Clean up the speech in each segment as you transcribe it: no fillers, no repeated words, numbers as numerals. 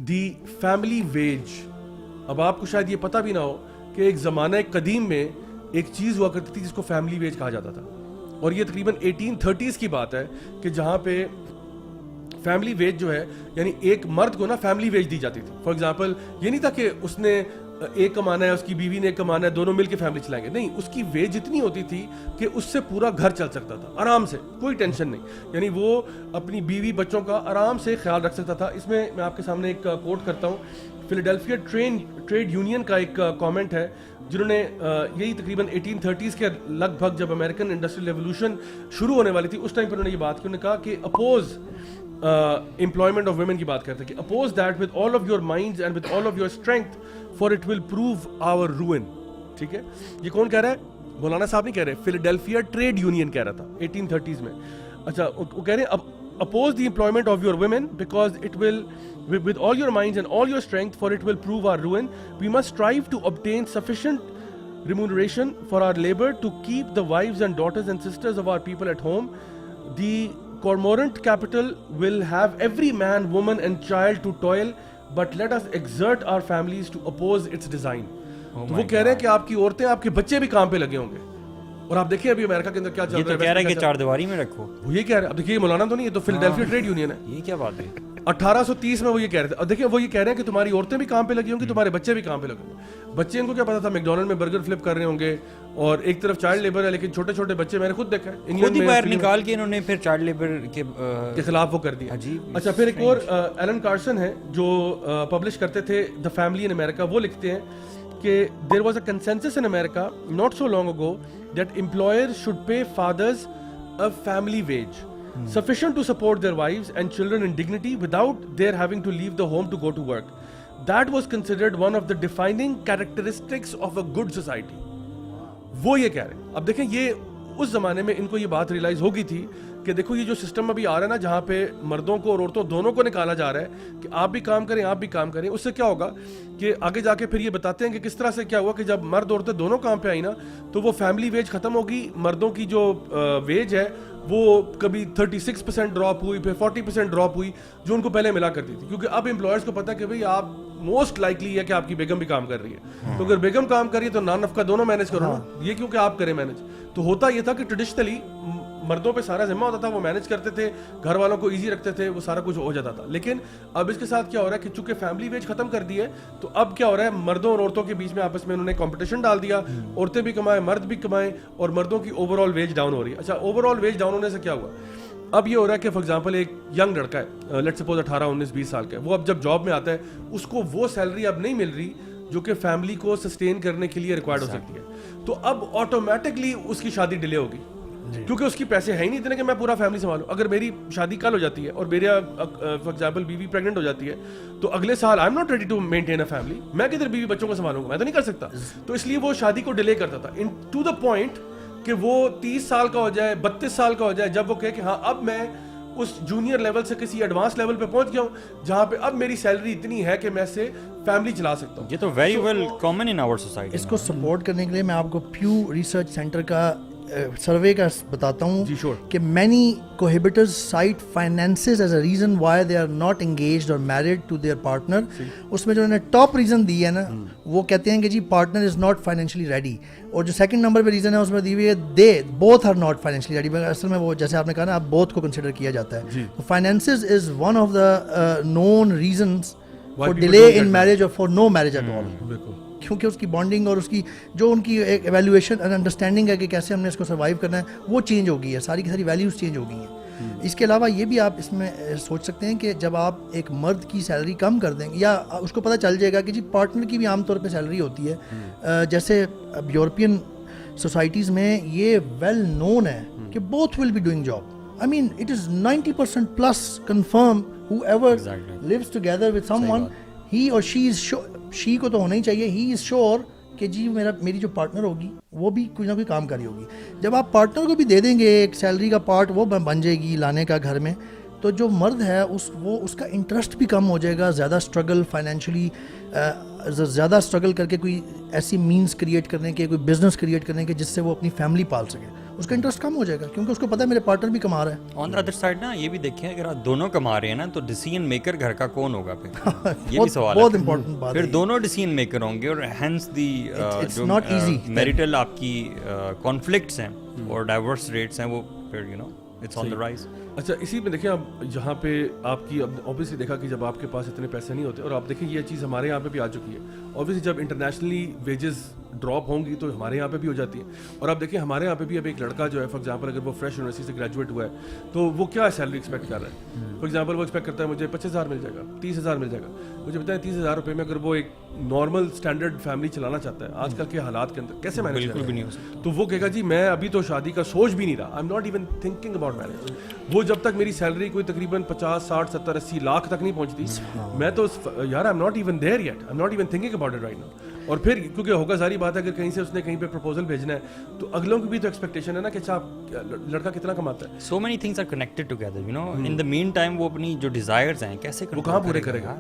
The family veg. اب آپ کو شاید یہ پتہ بھی نہ ہو کہ ایک زمانہ قدیم میں ایک چیز ہوا کرتی تھی جس کو فیملی ویج کہا جاتا تھا, اور یہ تقریباً 1830s کی بات ہے کہ جہاں پہ فیملی ویج جو ہے یعنی ایک مرد کو نا فیملی ویج دی جاتی تھی. فار ایگزامپل یہ نہیں تھا کہ اس نے ایک کمانا ہے, اس کی بیوی نے ایک کمانا ہے, دونوں مل کے فیملی چلائیں گے, نہیں, اس کی ویج اتنی ہوتی تھی کہ اس سے پورا گھر چل سکتا تھا آرام سے, کوئی ٹینشن نہیں, یعنی وہ اپنی بیوی بچوں کا آرام سے خیال رکھ سکتا تھا. اس میں میں آپ کے سامنے ایک کوٹ کرتا ہوں, فیلاڈیلفیا ٹریڈ یونین کا ایک کامنٹ ہے جنہوں نے یہی تقریباً 1830s کے لگ بھگ جب امریکن انڈسٹریل ریولوشن شروع ہونے والی تھی اس ٹائم پر انہوں نے یہ بات کی, انہوں نے کہا کہ اپوز employment of women کی بات کرتے ہیں کہ oppose that with all of your minds and with all of your strength for it will prove our ruin. ٹھیک ہے, یہ کون کہہ رہا ہے؟ مولانا صاحب نہیں کہہ رہے, فیلاڈیلفیا ٹریڈ یونین کہہ رہا تھا 1830s میں. اچھا, وہ کہہ رہے ہیں oppose the employment of your women because it will with all your minds and all your strength for it will prove our ruin. We must strive to obtain sufficient remuneration for our labor to keep the wives and daughters and sisters of our people at home. The cormorant capital will have every man, woman and child to toil, but let us exert our families to oppose its design. تو وہ کہہ رہے ہیں کہ آپ کی عورتیں, آپ کے بچے بھی کام پہ لگے ہوں گے, اور آپ دیکھیں ابھی امریکہ کے اندر کیا چل رہا ہے. یہ تو کہہ رہے ہیں کہ چار دیواری میں رکھو, وہ یہ کہہ رہے ہیں. اب دیکھیے مولانا تو نہیں, یہ تو فیلاڈیلفیا ٹریڈ یونین ہے. یہ کیا بات ہے؟ 1830 میں وہ یہ کہہ رہے تھے. اب دیکھیں وہ یہ کہہ رہے ہیں کہ تمہاری عورتیں بھی کام پہ لگی ہوں گی, تمہارے بچے بھی کام پہ لگے ہوں گے. بچے ان کو کیا پتا تھا میکڈونلڈ میں برگر فلپ کر رہے ہوں گے, اور ایک طرف چائلڈ لیبر ہے, لیکن چھوٹے چھوٹے بچے میں نے خود دیکھا ہے خود ہی باہر نکال کے انہوں نے پھر چائلڈ لیبر کے خلاف وہ کر دیا. اچھا, پھر ایک اور ایلن کارسن ہے جو پبلش کرتے تھے دا فیملی ان امیریکا, وہ لکھتے ہیں کہ there was a consensus in America not so long ago that employer should pay fathers a family wage sufficient to support their wives and children in dignity without their having to leave the home to go to work. That was considered one of the defining characteristics of a good society. وہ یہ کہہ رہے ہیں. اب دیکھیں یہ اس زمانے میں ان کو یہ بات ریئلائز ہو گئی تھی کہ دیکھو یہ جو سسٹم ابھی آ رہا ہے نا, جہاں پہ مردوں کو اور عورتوں دونوں کو نکالا جا رہا ہے کہ آپ بھی کام کریں آپ بھی کام کریں, اس سے کیا ہوگا کہ آگے جا کے پھر یہ بتاتے ہیں کہ کس طرح سے کیا ہوا کہ جب مرد عورتیں دونوں کام پہ آئی نا تو وہ فیملی ویج ختم ہوگی. مردوں کی جو ویج ہے وہ کبھی 36% ڈراپ ہوئی, پھر 40% ڈراپ ہوئی جو ان کو پہلے ملا کرتی تھی, کیونکہ اب امپلائرس کو پتا کہ بھئی آپ موسٹ لائکلی ہے کہ آپ کی بیگم بھی کام کر رہی ہے, تو اگر بیگم کام کر رہی ہے تو نان نفقہ دونوں مینیج کرو نا, یہ کیونکہ آپ کریں مینیج. تو ہوتا یہ تھا کہ ٹریڈیشنلی مردوں پہ سارا ذمہ ہوتا تھا, وہ مینیج کرتے تھے, گھر والوں کو ایزی رکھتے تھے, وہ سارا کچھ ہو جاتا تھا. لیکن اب اس کے ساتھ کیا ہو رہا ہے کہ چونکہ فیملی ویج ختم کر دی ہے تو اب کیا ہو رہا ہے, مردوں اور عورتوں کے بیچ میں آپس میں انہوں نے کمپٹیشن ڈال دیا, عورتیں بھی کمائیں مرد بھی کمائیں, اور مردوں کی اوور آل ویج ڈاؤن ہو رہی ہے. اچھا, اوور آل ویج ڈاؤن ہونے سے کیا ہوا, اب یہ ہو رہا ہے کہ فار ایگزامپل ایک ینگ لڑکا ہے, لیٹ سپوز 18 19 20 سال کا ہے, وہ اب جب جاب میں آتا ہے اس کو وہ سیلری اب نہیں مل رہی جو کہ فیملی کو سسٹین کرنے کے لیے ریکوائرڈ ہو سکتی ہے, تو اب آٹومیٹکلی اس کی شادی ڈیلے ہوگی کیونکہ اس کی پیسے ہیں ہی نہیں اتنے کہ میں پورا فیملی سنبھالوں. اگر میری شادی کل ہو جاتی ہے اور میرا فار ایگزامپل بیوی پریگنٹ ہو جاتی ہے تو اگلے سال I am not ready to maintain a family, میں کدھر بیوی بچوں کو سنبھالوں گا, میں تو نہیں کر سکتا. تو اس لیے وہ شادی کو ڈیلے کرتا تھا ٹو دا پوائنٹ کہ وہ 30 سال کا ہو جائے, 32 سال کا ہو جائے, جب وہ کہے کہ ہاں اب میں اس جونیئر لیول سے کسی ایڈوانس لیول پہ پہنچ گیا ہوں جہاں پہ اب میری سیلری اتنی ہے کہ میں سے فیملی چلا سکتا ہوں. یہ تو very well common in our society. اس کو سپورٹ کرنے کے لیے میں آپ کو پیو ریسرچ سینٹر کا سروے کا بتاتا ہوں کہ many cohabiters cite finances as a reason why they are not engaged or married to their partner. اس میں جو انہوں نے ٹاپ ریزن دی ہے نا وہ کہتے ہیں کہ جی partner is not financially ready, اور جو سیکنڈ نمبر پہ ریزن ہے اس میں دی ہوئی ہے they both are not financially ready. اصل میں وہ جیسے آپ نے کہا نا اب بوتھ کو کنسیڈر کیا جاتا ہے. Finances is one of the known reasons for delay in marriage or for no marriage at all, کیونکہ اس کی بانڈنگ اور اس کی جو ان کی ایک ایویلویشن اینڈ انڈرسٹینڈنگ ہے کہ کیسے ہم نے اس کو سروائیو کرنا ہے وہ چینج ہو گئی ہے, ساری کی ساری ویلیوز چینج ہو گئی ہیں. اس کے علاوہ یہ بھی آپ اس میں سوچ سکتے ہیں کہ جب آپ ایک مرد کی سیلری کم کر دیں گے یا اس کو پتہ چل جائے گا کہ جی پارٹنر کی بھی عام طور پہ سیلری ہوتی ہے, جیسے اب یورپین سوسائٹیز میں یہ ویل نون ہے کہ both will be doing job. I mean, it is 90% plus confirm whoever lives together with someone, he or she is sure, she کو تو ہونا ہی چاہیے, he is sure کہ جی میری جو پارٹنر ہوگی وہ بھی کچھ نہ کوئی کام کری ہوگی. جب آپ پارٹنر کو بھی دے دیں گے ایک سیلری کا پارٹ وہ بن جائے گی لانے کا گھر میں, تو جو مرد ہے اس کا انٹرسٹ بھی کم ہو جائے گا, زیادہ اسٹرگل فائنینشلی زیادہ اسٹرگل کر کے کوئی ایسی مینس کریٹ کرنے کے, کوئی بزنس کریٹ کرنے کے جس سے وہ اپنی فیملی پال سکے. اس کا انٹرسٹ کم ہو جائے گا کیونکہ اس کو پتہ ہے میرے پارٹنر بھی کما رہا ہے. آن دا ادر سائڈ نا یہ بھی دیکھیں اگر آپ دونوں کما رہے ہیں نا تو ڈیسیژن میکر گھر کا کون ہوگا پھر یہ بھی سوال ہے. بہت امپورٹنٹ بات پھر دونوں ڈیسیژن میکر ہوں گے اور ہینس دی جو میریٹل آپ کی کانفلکٹس ہیں اور ڈائیورس ریٹس ہیں وہ پھر you know it's on the rise. اچھا اسی میں دیکھیں اب جہاں پہ آپ کی اوبیسلی دیکھا کہ جب آپ کے پاس اتنے پیسے نہیں ہوتے اور آپ دیکھیں یہ چیز ہمارے یہاں پہ بھی آ چکی ہے. اوبیسلی جب انٹرنیشنلی ویجز ڈراپ ہوں گی تو ہمارے یہاں پہ بھی ہو جاتی ہے. اور آپ دیکھیں ہمارے یہاں پہ بھی اب ایک لڑکا جو ہے فار ایگزامپل اگر وہ فریش یونیورسٹی سے گریجویٹ ہوا ہے تو وہ کیا سیلری ایکسپیکٹ کر رہا ہے. فار ایگزامپل وہ ایکسپیکٹ کرتا ہے مجھے 25,000 مل جائے گا, 30,000 مل جائے گا. مجھے بتائیں 30,000 روپے میں اگر وہ ایک نارمل اسٹینڈرڈ فیملی چلانا چاہتا ہے آج کل کے حالات کے اندر کیسے مینیج بالکل بھی نہیں ہو سکتا. تو وہ کہے گا جی میں ابھی تو شادی کا سوچ بھی نہیں رہا, آئی am not even thinking about marriage. وہ جب تک میری سیلری کوئی تقریباً 50, 60, 70, 80 لاکھ تک نہیں پہنچتی میں تو یار I am not even there yet, I am not even thinking about it right now. اور پھر کیونکہ ہوگا ظاہری بات ہے اگر کہیں سے اس نے کہیں پہ پروپوزل بھیجنا ہے تو اگلوں کی بھی تو ایکسپیکٹیشن ہے نا کہ اچھا لڑکا کتنا کماتا ہے. So many things are connected together you know in the mean time وہ اپنی جو ڈیزائرز ہیں کیسے وہ کہاں پورے کرے گا.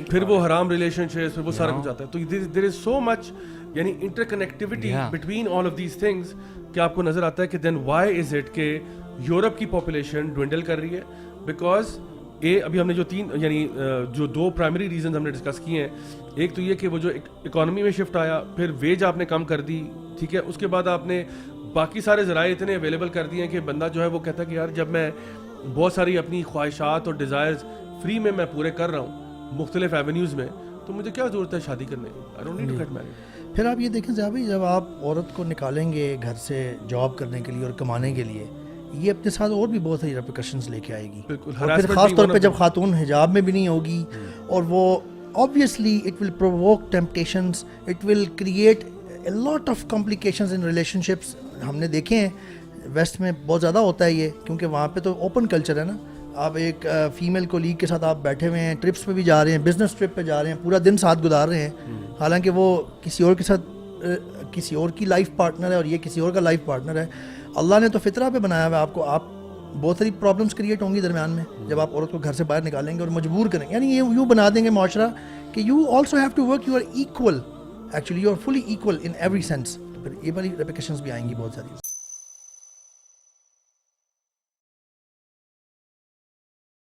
پھر وہ حرام ریلیشن شپس, پھر وہ سارا کچھ آتا ہے. تو دیر از سو مچ یعنی interconnectivity between all of these things کہ آپ کو نظر آتا ہے کہ دین وائی از اٹ کہ یورپ کی پاپولیشن ڈوینڈل کر رہی ہے. بیکاز ابھی ہم نے جو جو دو پرائمری ریزنز ہم نے ڈسکس کیے ہیں, ایک تو یہ کہ وہ جو اکانومی میں شفٹ آیا, پھر ویج آپ نے کم کر دی, ٹھیک ہے, اس کے بعد آپ نے باقی سارے ذرائع اتنے اویلیبل کر دیے ہیں کہ بندہ جو ہے وہ کہتا ہے کہ یار جب میں بہت ساری اپنی خواہشات اور ڈیزائرز فری میں پورے کر رہا ہوں مختلف ایونیوز میں, تو مجھے کیا ضرورت ہے شادی کرنے کی. I don't need to get married. پھر آپ یہ دیکھیں صاحب جب آپ عورت کو نکالیں گے گھر سے جاب کرنے کے لیے اور کمانے کے لیے, یہ اپنے ساتھ اور بھی بہت ساری ریپریکشنز لے کے آئے گی. اور پھر خاص طور پہ جب خاتون حجاب میں بھی نہیں ہوگی اور وہ obviously it will provoke temptations, it will create a lot of complications in relationships. ہم نے دیکھے ہیں ویسٹ میں بہت زیادہ ہوتا ہے یہ, کیونکہ وہاں پہ تو اوپن کلچر ہے نا. آپ ایک فیمیل کولیگ کے ساتھ آپ بیٹھے ہوئے ہیں, ٹرپس پہ بھی جا رہے ہیں, بزنس ٹرپ پہ جا رہے ہیں, پورا دن ساتھ گزار رہے ہیں, حالانکہ وہ کسی اور کے ساتھ کسی اور کی لائف پارٹنر ہے اور یہ کسی اور کا لائف پارٹنر ہے. اللہ نے تو فطرہ پہ بنایا ہوا ہے آپ کو. آپ بہت ساری پرابلمس کریٹ ہوں گی درمیان میں جب آپ عورت کو گھر سے باہر نکالیں گے اور مجبور کریں گے, یعنی یہ یوں بنا دیں گے معاشرہ کہ you also have to work, you are equal, actually you are fully equal in every sense. پھر یہ بڑی ریپیکیشنز بھی آئیں گی بہت ساری.